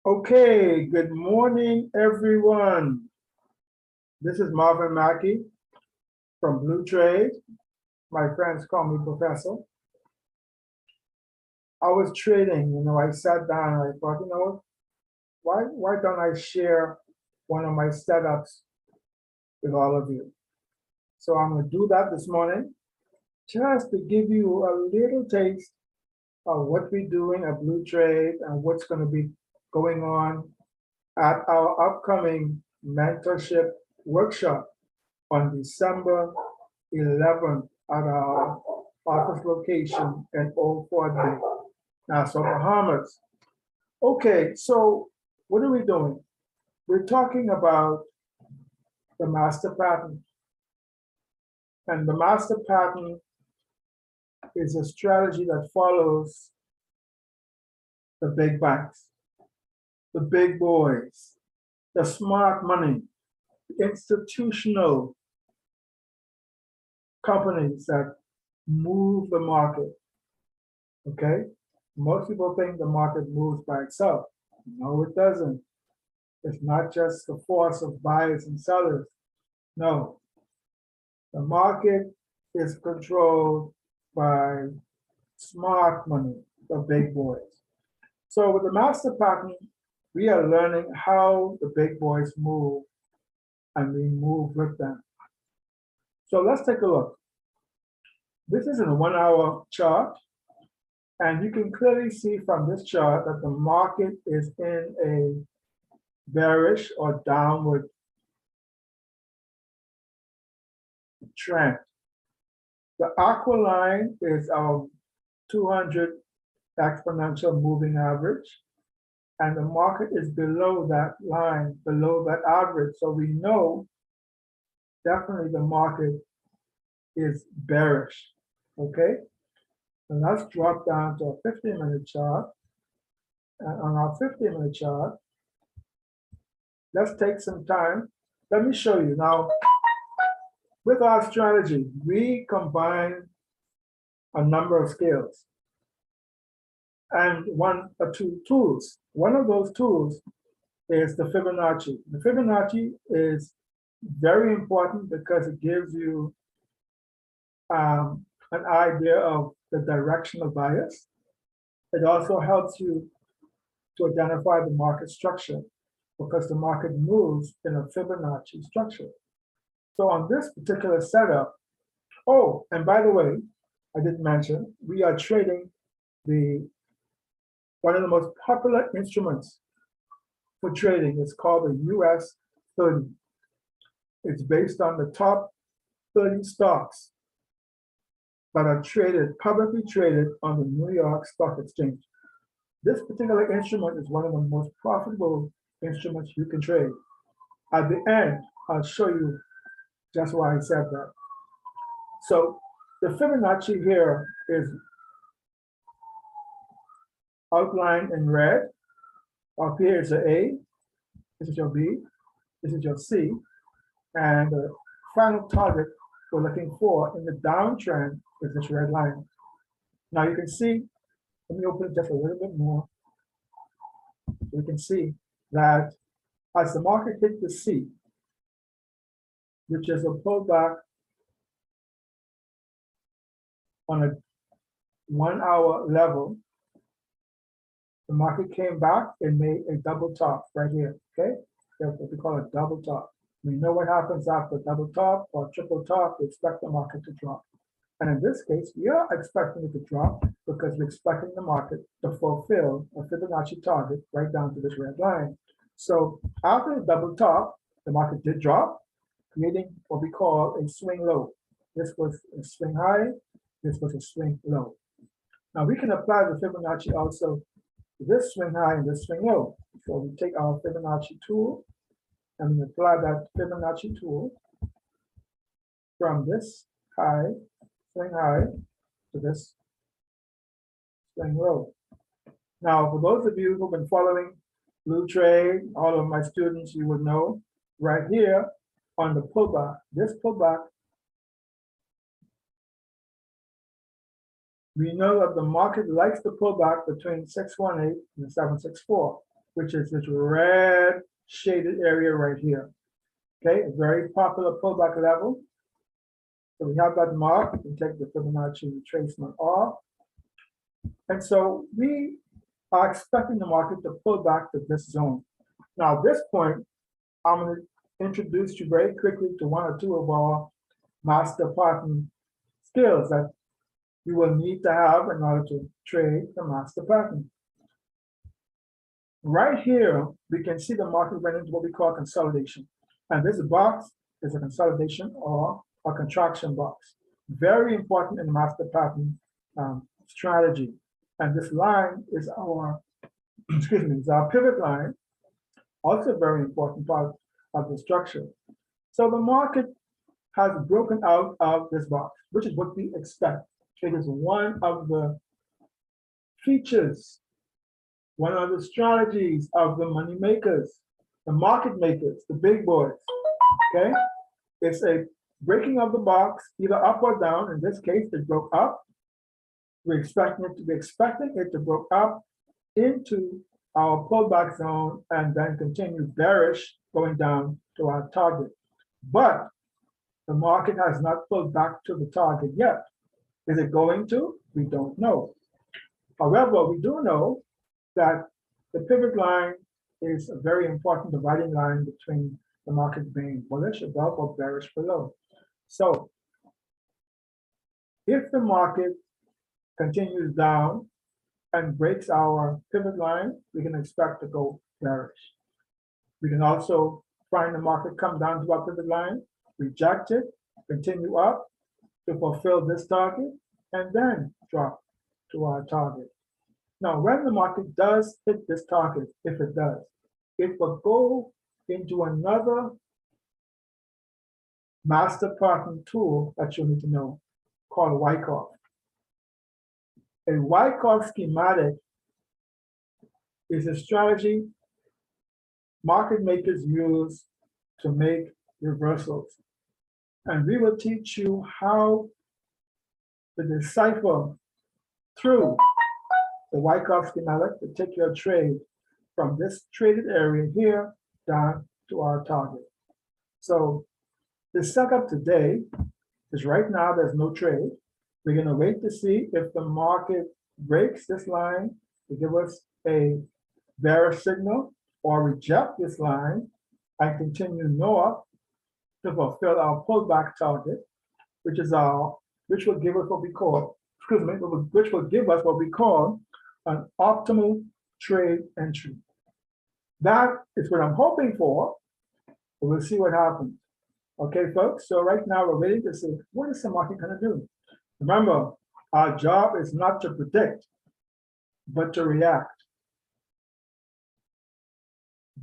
Okay, good morning, everyone. This is Marvin Mackey from Blue Trade. My friends call me Professor. I was trading, I sat down and I thought, why don't I share one of my setups with all of you? So I'm going to do that this morning just to give you a little taste of what we're doing at Blue Trade and what's going to be going on at our upcoming mentorship workshop on December 11th at our office location in Old Fort Bay, Nassau, Bahamas. Okay, so what are we doing? We're talking about the master pattern. And the master pattern is a strategy that follows the big banks, the big boys, the smart money, the institutional companies that move the market. Okay? Most people think the market moves by itself. No, it doesn't. It's not just the force of buyers and sellers. No. The market is controlled by smart money, the big boys. So with the master pattern, we are learning how the big boys move and we move with them. So let's take a look. This is a 1 hour chart. And you can clearly see from this chart that the market is in a bearish or downward trend. The aqua line is our 200 exponential moving average, and the market is below that line, below that average. So we know definitely the market is bearish, okay? And let's drop down to a 15-minute chart. And on our 15-minute chart, let's take some time. Let me show you. Now, with our strategy, we combine a number of skills and one or two tools. One of those tools is the Fibonacci. The Fibonacci is very important because it gives you an idea of the directional bias. It also helps you to identify the market structure because the market moves in a Fibonacci structure. So on this particular setup, oh, and by the way, I didn't mention, we are trading one of the most popular instruments for trading. It's called the US30. It's based on the top 30 stocks that are publicly traded on the New York Stock Exchange. This particular instrument is one of the most profitable instruments you can trade. At the end, I'll show you just why I said that. So the Fibonacci here is outlined in red. Up here is the A, this is your B, this is your C, and the final target we're looking for in the downtrend is this red line. Now you can see, let me open it just a little bit more. You can see that as the market hit the C, which is a pullback on a 1 hour level, the market came back and made a double top right here, okay? That's what we call a double top. We know what happens after double top or triple top, we expect the market to drop. And in this case, we are expecting it to drop because we're expecting the market to fulfill a Fibonacci target right down to this red line. So after the double top, the market did drop, creating what we call a swing low. This was a swing high, this was a swing low. Now we can apply the Fibonacci also to this swing high and this swing low. So we take our Fibonacci tool and we apply that Fibonacci tool from this high, swing high, to this swing low. Now, for those of you who've been following Blue Trade, all of my students, you would know right here on the pullback, this pullback, we know that the market likes the pullback between 618 and 764. which is this red shaded area right here. Okay, a very popular pullback level. So we have that mark. We can take the Fibonacci retracement off. And so we are expecting the market to pull back to this zone. Now, at this point, I'm going to introduce you very quickly to one or two of our master pattern skills that you will need to have in order to trade the master pattern. Right here, we can see the market went into what we call consolidation. And this box is a consolidation or a contraction box. Very important in the master pattern strategy. And this line is our, excuse me, is our pivot line. Also a very important part of the structure. So the market has broken out of this box, which is what we expect. It is one of the features, one of the strategies of the money makers, the market makers, the big boys, okay? It's a breaking of the box, either up or down. In this case, it broke up. We're expecting it to break up into our pullback zone and then continue bearish going down to our target. But the market has not pulled back to the target yet. Is it going to? We don't know. However, we do know that the pivot line is a very important dividing line between the market being bullish above or bearish below. So if the market continues down and breaks our pivot line, we can expect to go bearish. We can also find the market come down to our pivot line, reject it, continue up to fulfill this target, and then drop to our target. Now, when the market does hit this target, if it does, it will go into another master pattern tool that you need to know called Wyckoff. A Wyckoff schematic is a strategy market makers use to make reversals. And we will teach you how to decipher through the Wyckoff schematic to take your trade from this traded area here down to our target. So the setup today is right now there's no trade. We're going to wait to see if the market breaks this line to give us a bearish signal or reject this line and continue north to fulfill our pullback target, which will give us what we call, which will give us what we call an optimal trade entry. That is what I'm hoping for. We'll see what happens. Okay, folks. So right now we're waiting to see what is the market going to do. Remember, our job is not to predict, but to react.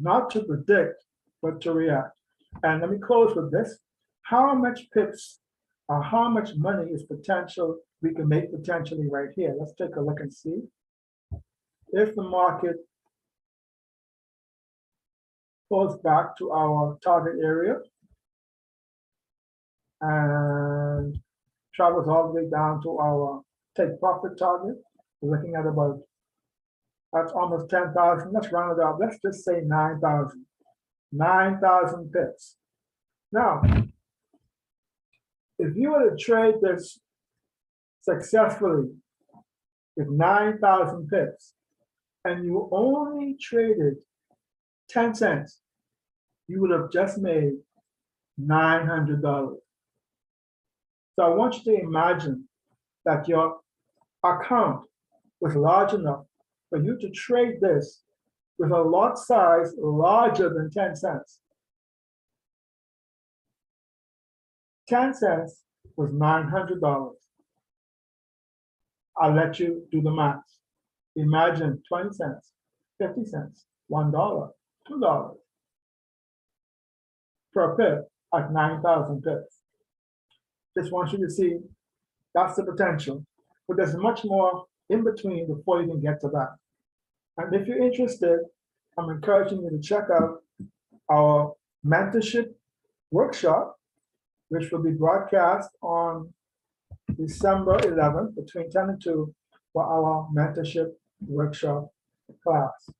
Not to predict, but to react. And let me close with this. How much pips or how much money is potential we can make potentially right here? Let's take a look and see. If the market pulls back to our target area and travels all the way down to our take profit target, we're looking at about, that's almost 10,000. Let's round it up. Let's just say 9,000. 9,000 pips. Now, if you were to trade this successfully with 9,000 pips and you only traded 10 cents, you would have just made $900. So I want you to imagine that your account was large enough for you to trade this with a lot size larger than 10 cents. 10 cents was $900. I'll let you do the math. Imagine 20 cents, 50 cents, $1, $2 per pip at 9,000 pips. Just want you to see that's the potential, but there's much more in between before you can get to that. And if you're interested, I'm encouraging you to check out our mentorship workshop, which will be broadcast on December 11th between 10 and 2 for our mentorship workshop class.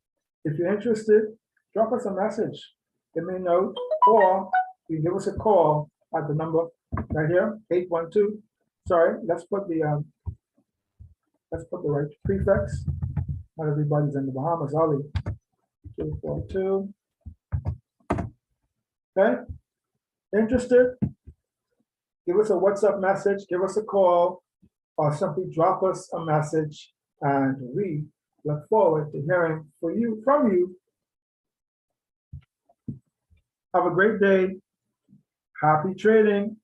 If you're interested, drop us a message. Give me a note, or you give us a call at the number right here, 812. Sorry, let's put the right prefix. Not everybody's in the Bahamas, are we? 242. Okay? Interested? Give us a WhatsApp message, give us a call, or simply drop us a message, and we look forward to hearing from you. Have a great day. Happy trading.